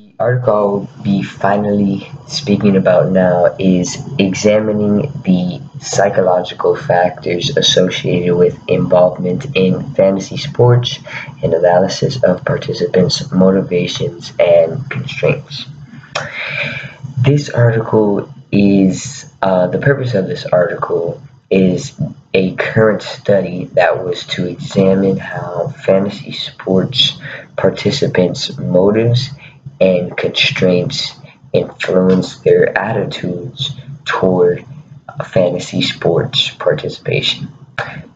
The article I'll be finally speaking about now is examining the psychological factors associated with involvement in fantasy sports and analysis of participants' motivations and constraints. This article is the purpose of this article is a current study that was to examine how fantasy sports participants' motives and constraints influence their attitudes toward fantasy sports participation.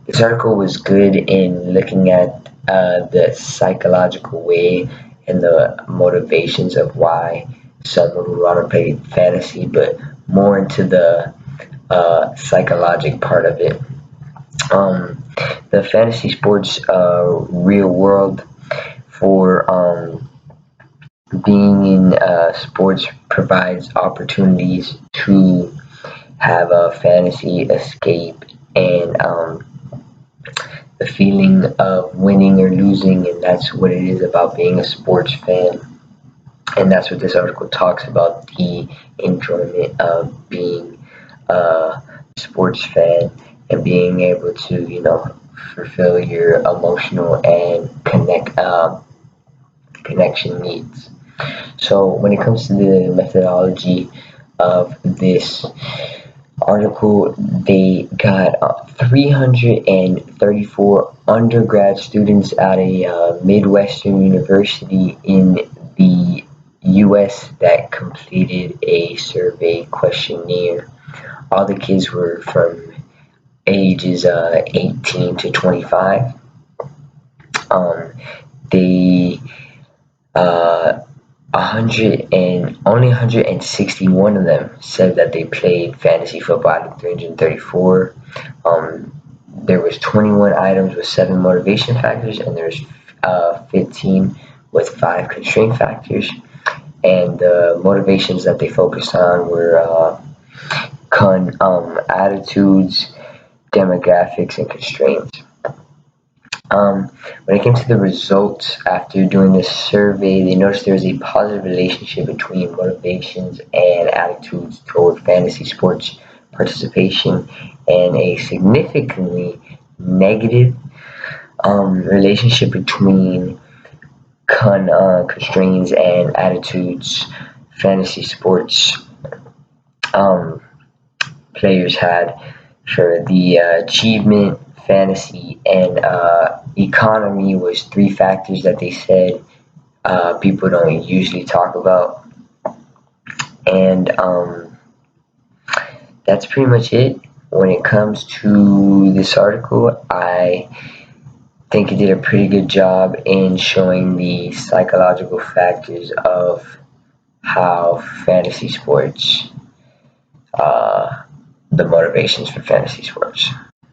This article was good in looking at the psychological way and the motivations of why someone would want to play fantasy, but more into the psychologic part of it. The fantasy sports real world for being in sports provides opportunities to have a fantasy escape and the feeling of winning or losing, and that's what it is about being a sports fan. And that's what this article talks about, the enjoyment of being a sports fan and being able to, fulfill your emotional and connection needs. So when it comes to the methodology of this article, they got 334 undergrad students at a Midwestern university in the US that completed a survey questionnaire. All the kids were from ages 18 to 25. They 161 of them said that they played fantasy football out of 334. There was 21 items with 7 motivation factors, and there's 15 with 5 constraint factors. And the motivations that they focused on were attitudes, demographics, and constraints. When it came to the results after doing this survey, they noticed there was a positive relationship between motivations and attitudes toward fantasy sports participation, and a significantly negative relationship between constraints and attitudes fantasy sports players had for the achievement, fantasy, and economy was 3 factors that they said people don't usually talk about. And that's pretty much it. When it comes to this article, I think it did a pretty good job in showing the psychological factors of how fantasy sports, the motivations for fantasy sports.